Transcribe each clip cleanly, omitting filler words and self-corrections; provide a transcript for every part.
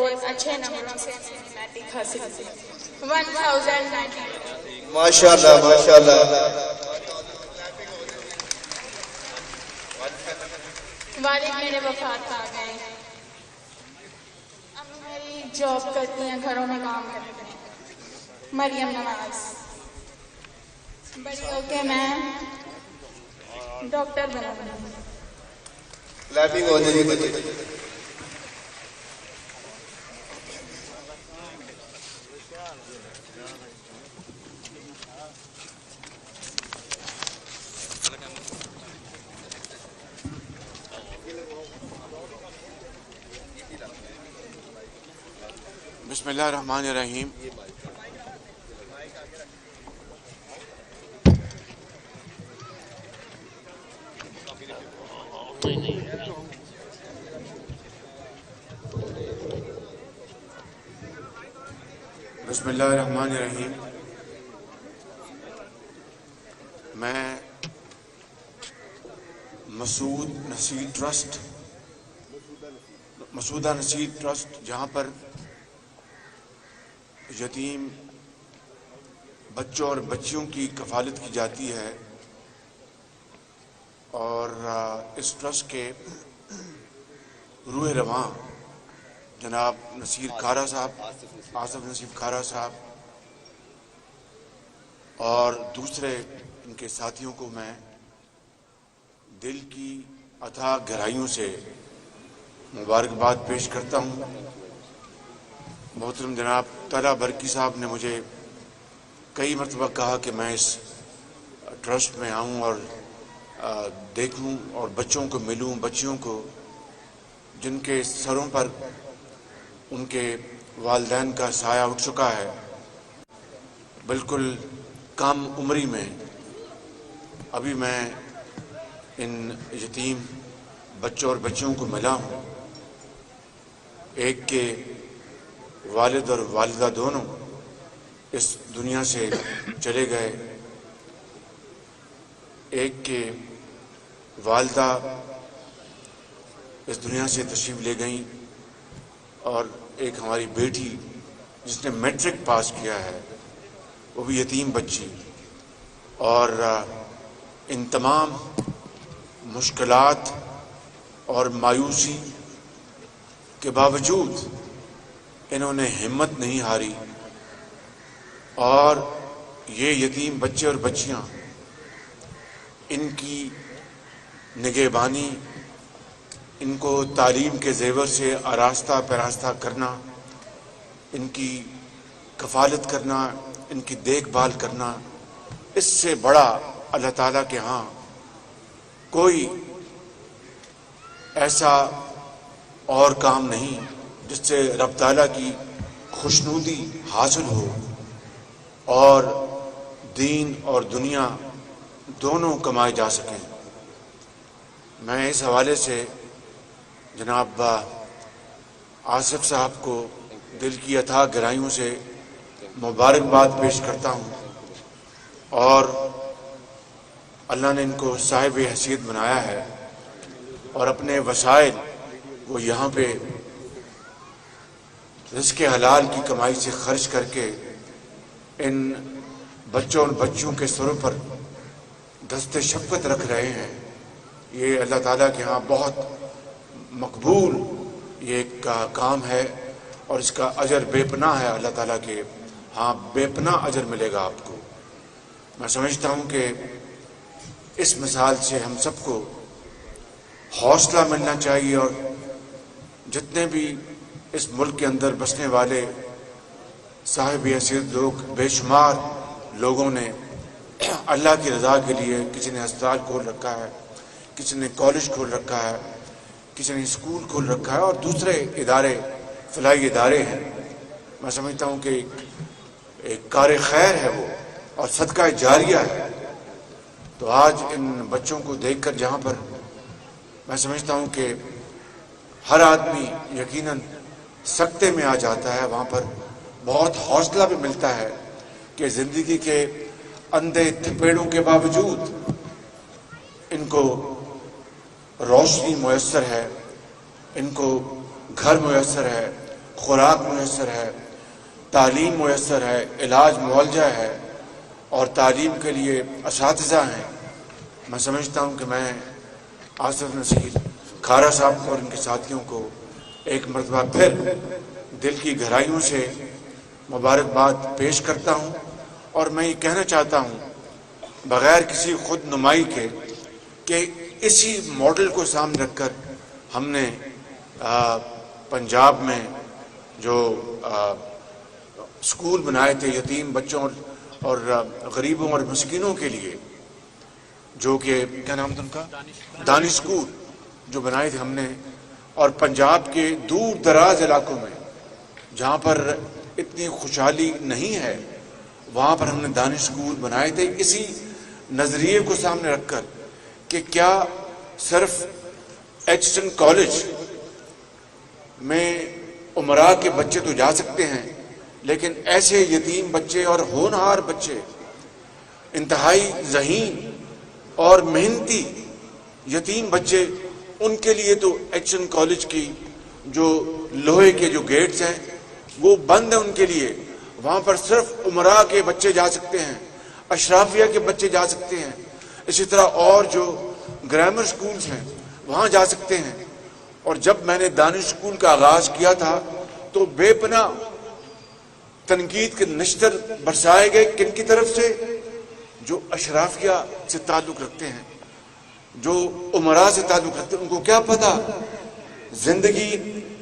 بہت اچھے نمبروں سے میں نے میٹرک حاصل کی 1090. ماشاءاللہ ماشاءاللہ. والد میرے وفات پا گئے. اب میری جاب کرتی ہیں, گھروں میں کام کرتے ہیں. مریم نواز. بڑی ہو کے میں ڈاکٹر بنوں گی. کلیپنگ ہو جائے بچے. بسم اللہ الرحمن الرحیم. بسم اللہ الرحمن الرحیم. میں مسعودہ نصیر ٹرسٹ جہاں پر یتیم بچوں اور بچیوں کی کفالت کی جاتی ہے, اور اس ٹرسٹ کے روح رواں جناب نصیر کھارا صاحب, آصف نصیر کھارا صاحب اور دوسرے ان کے ساتھیوں کو میں دل کی اتھاہ گہرائیوں سے مبارکباد پیش کرتا ہوں. محترم جناب طلحہ برکی صاحب نے مجھے کئی مرتبہ کہا کہ میں اس ٹرسٹ میں آؤں اور دیکھوں اور بچوں کو ملوں, بچیوں کو جن کے سروں پر ان کے والدین کا سایہ اٹھ چکا ہے. بالکل کم عمری میں ابھی میں ان یتیم بچوں اور بچیوں کو ملا ہوں. ایک کے والد اور والدہ دونوں اس دنیا سے چلے گئے, ایک کے والدہ اس دنیا سے تشریف لے گئیں, اور ایک ہماری بیٹی جس نے میٹرک پاس کیا ہے وہ بھی یتیم بچی. اور ان تمام مشکلات اور مایوسی کے باوجود انہوں نے ہمت نہیں ہاری, اور یہ یتیم بچے اور بچیاں ان کی نگہبانی, ان کو تعلیم کے زیور سے آراستہ پیراستہ کرنا, ان کی کفالت کرنا, ان کی دیکھ بھال کرنا, اس سے بڑا اللہ تعالیٰ کے ہاں کوئی ایسا اور کام نہیں جس سے رب تعالیٰ کی خوشنودی حاصل ہو اور دین اور دنیا دونوں کمائے جا سکیں. میں اس حوالے سے جناب آصف صاحب کو دل کی اتھاہ گہرائیوں سے مبارکباد پیش کرتا ہوں, اور اللہ نے ان کو صاحب حیثیت بنایا ہے, اور اپنے وسائل وہ یہاں پہ رزق حلال کی کمائی سے خرچ کر کے ان بچوں اور بچیوں کے سروں پر دست شفقت رکھ رہے ہیں. یہ اللہ تعالیٰ کے ہاں بہت مقبول یہ ایک کام ہے, اور اس کا اجر بے پناہ ہے. اللہ تعالیٰ کے ہاں بے پناہ اجر ملے گا آپ کو. میں سمجھتا ہوں کہ اس مثال سے ہم سب کو حوصلہ ملنا چاہیے, اور جتنے بھی اس ملک کے اندر بسنے والے صاحب حیثیت لوگ, بے شمار لوگوں نے اللہ کی رضا کے لیے کسی نے ہسپتال کھول رکھا ہے, کسی نے کالج کھول رکھا ہے, کسی نے اسکول کھول رکھا ہے, اور دوسرے ادارے فلاحی ادارے ہیں. میں سمجھتا ہوں کہ ایک کار خیر ہے وہ, اور صدقہ جاریہ ہے. تو آج ان بچوں کو دیکھ کر جہاں پر میں سمجھتا ہوں کہ ہر آدمی یقیناً سکتے میں آ جاتا ہے, وہاں پر بہت حوصلہ بھی ملتا ہے کہ زندگی کے اندھے تھپیڑوں کے باوجود ان کو روشنی میسر ہے, ان کو گھر میسر ہے, خوراک میسر ہے، تعلیم میسر ہے، علاج معالجہ ہے اور تعلیم کے لیے اساتذہ ہیں. میں سمجھتا ہوں کہ میں آصف نصیر کھارا صاحب اور ان کے ساتھیوں کو ایک مرتبہ پھر دل کی گہرائیوں سے مبارکباد پیش کرتا ہوں، اور میں یہ کہنا چاہتا ہوں بغیر کسی خود نمائی کے کہ اسی ماڈل کو سامنے رکھ کر ہم نے پنجاب میں جو اسکول بنائے تھے یتیم بچوں اور غریبوں اور مسکینوں کے لیے، جو کہ کیا نام تھا ان کا، دانش اسکول جو بنائے تھے ہم نے، اور پنجاب کے دور دراز علاقوں میں جہاں پر اتنی خوشحالی نہیں ہے وہاں پر ہم نے دانش اسکول بنائے تھے، اسی نظریے کو سامنے رکھ کر کہ کیا صرف ایچسٹن کالج میں امراء کے بچے تو جا سکتے ہیں، لیکن ایسے یتیم بچے اور ہونہار بچے، انتہائی ذہین اور محنتی یتیم بچے، ان کے لیے تو ایچسٹن کالج کی جو لوہے کے جو گیٹس ہیں وہ بند ہیں ان کے لیے. وہاں پر صرف امراء کے بچے جا سکتے ہیں، اشرافیہ کے بچے جا سکتے ہیں، اسی طرح اور جو گرامر سکولز ہیں وہاں جا سکتے ہیں. اور جب میں نے دانش اسکول کا آغاز کیا تھا تو بے پناہ تنقید کے نشتر برسائے گئے. کن کی طرف سے؟ جو اشرافیہ سے تعلق رکھتے ہیں، جو امراء سے تعلق رکھتے ہیں. ان کو کیا پتا زندگی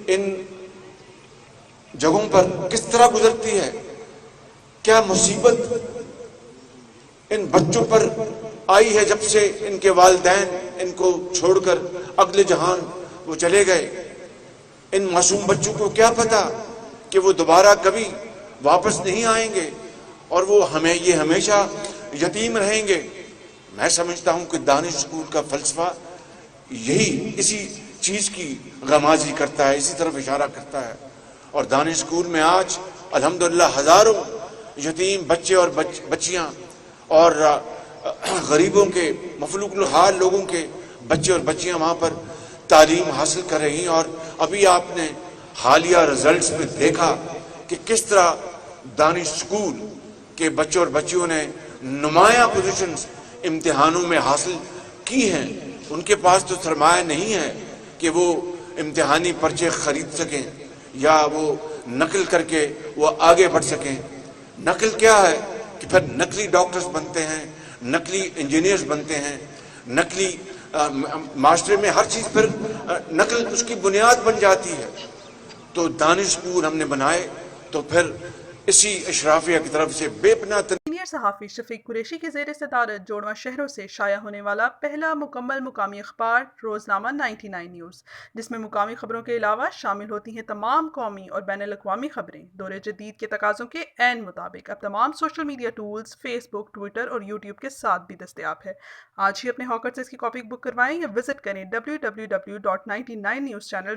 ان جگہوں پر کس طرح گزرتی ہے، کیا مصیبت ان بچوں پر آئی ہے جب سے ان کے والدین ان کو چھوڑ کر اگلے جہان وہ چلے گئے. ان معصوم بچوں کو کیا پتا کہ وہ دوبارہ کبھی واپس نہیں آئیں گے اور وہ یہ ہمیشہ یتیم رہیں گے. میں سمجھتا ہوں کہ دانش اسکول کا فلسفہ یہی اسی چیز کی غمازی کرتا ہے، اسی طرف اشارہ کرتا ہے. اور دانش اسکول میں آج الحمدللہ ہزاروں یتیم بچے اور بچیاں اور غریبوں کے مفلوق الحال لوگوں کے بچے اور بچیاں وہاں پر تعلیم حاصل کر رہی ہیں. اور ابھی آپ نے حالیہ رزلٹس میں دیکھا کہ کس طرح دانش اسکول کے بچے اور بچیوں نے نمایاں پوزیشنز امتحانوں میں حاصل کی ہیں. ان کے پاس تو سرمایہ نہیں ہے کہ وہ امتحانی پرچے خرید سکیں یا وہ نقل کر کے وہ آگے بڑھ سکیں. نقل کیا ہے کہ پھر نقلی ڈاکٹرز بنتے ہیں، نقلی انجینئرز بنتے ہیں، نقلی معاشرے میں ہر چیز پر نقل اس کی بنیاد بن جاتی ہے. تو دانش اسکول ہم نے بنائے تو پھر اسی اشرافیہ کی طرف سے بے پناہ سینئر صحافی شفیق قریشی کے زیر صدارت جوڑواں شہروں سے شائع ہونے والا پہلا مکمل مقامی اخبار روزنامہ 99 نیوز، جس میں مقامی خبروں کے علاوہ شامل ہوتی ہیں تمام قومی اور بین الاقوامی خبریں. دور جدید کے تقاضوں کے عین مطابق اب تمام سوشل میڈیا ٹولز فیس بک، ٹویٹر اور یوٹیوب کے ساتھ بھی دستیاب ہے. آج ہی اپنے ہاکر سے اس کی کاپی بک کروائیں یا وزٹ کریں www.99news channel